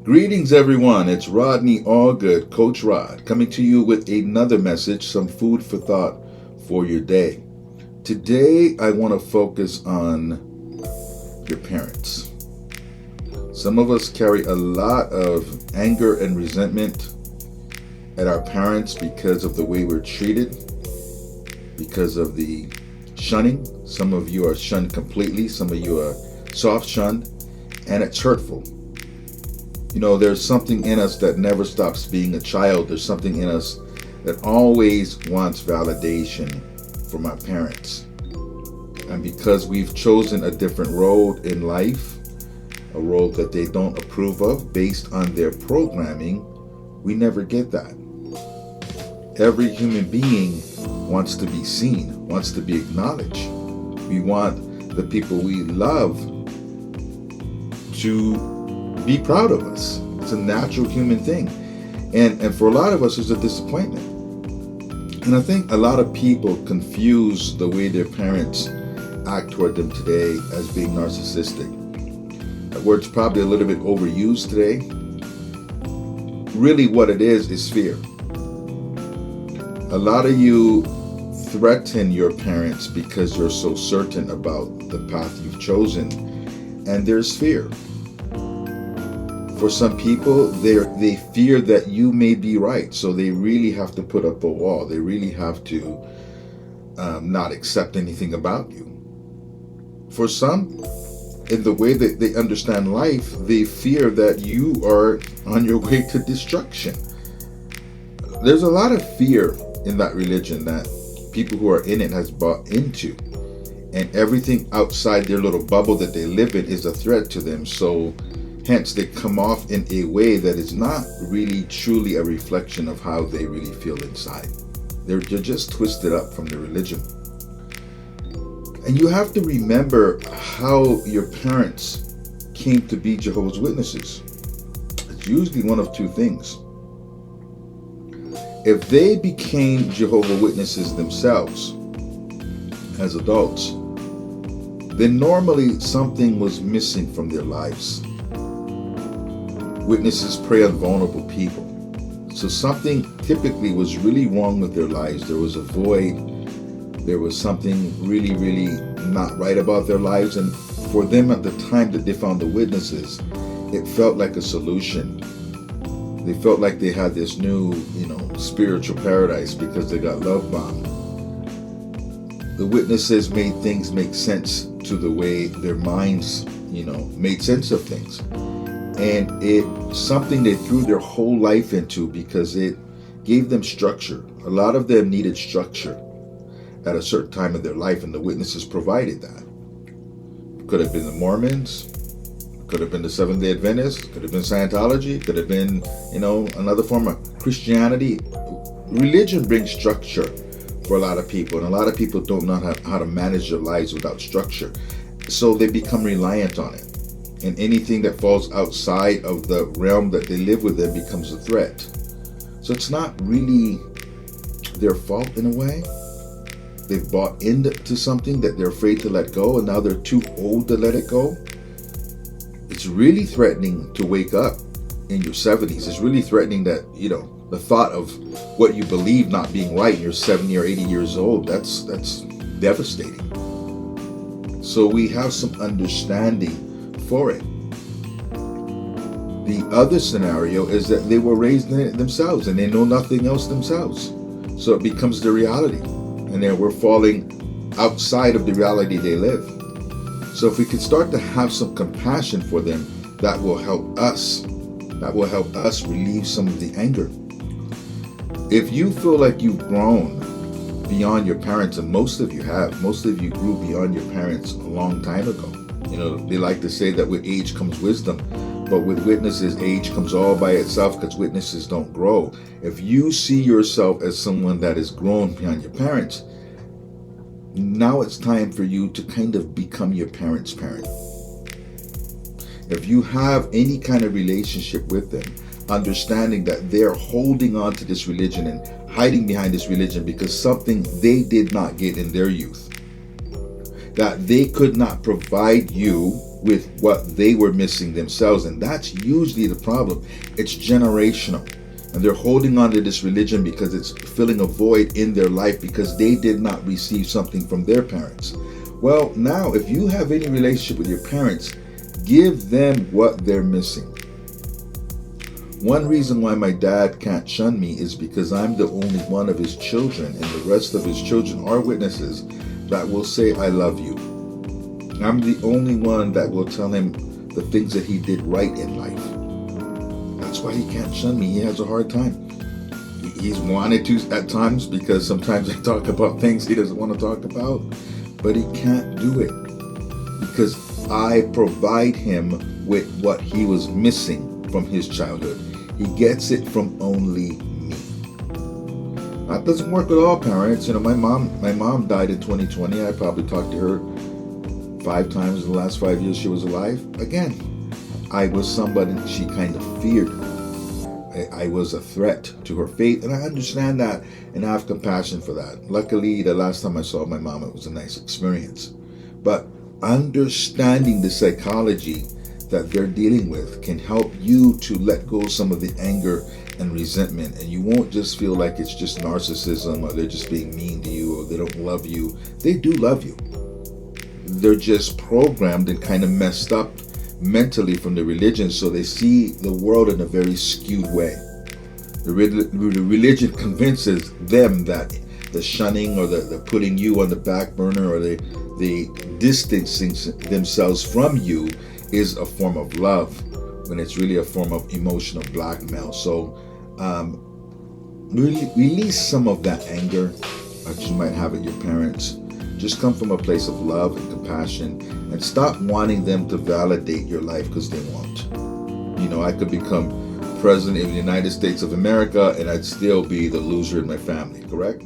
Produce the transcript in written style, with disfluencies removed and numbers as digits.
Greetings, everyone. It's Rodney Allgood, Coach Rod, coming to you with another message, some food for thought for your day. Today, I want to focus on your parents. Some of us carry a lot of anger and resentment at our parents because of the way we're treated, because of the shunning. Some of you are shunned completely, some of you are soft shunned, and it's hurtful. You know, there's something in us that never stops being a child. There's something in us that always wants validation from our parents. And because we've chosen a different road in life, a road that they don't approve of based on their programming, we never get that. Every human being wants to be seen, wants to be acknowledged. We want the people we love to be proud of us. It's a natural human thing. And for a lot of us, it's a disappointment. And I think a lot of people confuse the way their parents act toward them today as being narcissistic. That word's probably a little bit overused today. Really what it is fear. A lot of you threaten your parents because you're so certain about the path you've chosen, and there's fear. For some people, they fear that you may be right, so they really have to put up a wall. They really have to not accept anything about you. For some, in the way that they understand life, they fear that you are on your way to destruction. There's a lot of fear in that religion that people who are in it has bought into, and everything outside their little bubble that they live in is a threat to them. So hence, they come off in a way that is not really truly a reflection of how they really feel inside. They're just twisted up from the religion. And you have to remember how your parents came to be Jehovah's Witnesses. It's usually one of two things. If they became Jehovah's Witnesses themselves as adults, then normally something was missing from their lives. Witnesses prey on vulnerable people. So something typically was really wrong with their lives. There was a void. There was something really, really not right about their lives. And for them at the time that they found the witnesses, it felt like a solution. They felt like they had this new, spiritual paradise because they got love bombed. The witnesses made things make sense to the way their minds, made sense of things. And it's something they threw their whole life into because it gave them structure. A lot of them needed structure at a certain time in their life, and the witnesses provided that. Could have been the Mormons, could have been the Seventh-day Adventists, could have been Scientology, could have been, another form of Christianity. Religion brings structure for a lot of people, and a lot of people don't know how to manage their lives without structure. So they become reliant on it. And anything that falls outside of the realm that they live within becomes a threat. So it's not really their fault in a way. They've bought into something that they're afraid to let go, and now they're too old to let it go. It's really threatening to wake up in your 70s. It's really threatening that, the thought of what you believe not being right and you're 70 or 80 years old, that's devastating. So we have some understanding for it. The other scenario is that they were raised in it themselves and they know nothing else themselves. So it becomes the reality. And then we're falling outside of the reality they live. So if we can start to have some compassion for them, that will help us. That will help us relieve some of the anger. If you feel like you've grown beyond your parents, and most of you have, most of you grew beyond your parents a long time ago. They like to say that with age comes wisdom, but with witnesses, age comes all by itself because witnesses don't grow. If you see yourself as someone that has grown beyond your parents, now it's time for you to kind of become your parents' parent. If you have any kind of relationship with them, understanding that they're holding on to this religion and hiding behind this religion because something they did not get in their youth, that they could not provide you with what they were missing themselves. And that's usually the problem. It's generational. And they're holding on to this religion because it's filling a void in their life because they did not receive something from their parents. Well, now, if you have any relationship with your parents, give them what they're missing. One reason why my dad can't shun me is because I'm the only one of his children, and the rest of his children are witnesses that will say, I love you. I'm the only one that will tell him the things that he did right in life. That's why he can't shun me. He has a hard time. He's wanted to at times, because sometimes I talk about things he doesn't want to talk about, but he can't do it because I provide him with what he was missing from his childhood. He gets it from only me. That doesn't work with all parents. My mom died in 2020. I probably talked to her 5 times in the last 5 years she was alive. Again, I was somebody she kind of feared. I was a threat to her faith, and I understand that, and I have compassion for that. Luckily, the last time I saw my mom, it was a nice experience. But understanding the psychology that they're dealing with can help you to let go of some of the anger and resentment, and you won't just feel like it's just narcissism, or they're just being mean to you, or they don't love you. They do love you. They're just programmed and kind of messed up mentally from the religion, so they see the world in a very skewed way. The religion convinces them that the shunning, or the putting you on the back burner, or the distancing themselves from you is a form of love, when it's really a form of emotional blackmail. So release some of that anger that you might have at your parents. Just come from a place of love and compassion, and stop wanting them to validate your life, because they won't. I could become president of the United States of America and I'd still be the loser in my family, correct?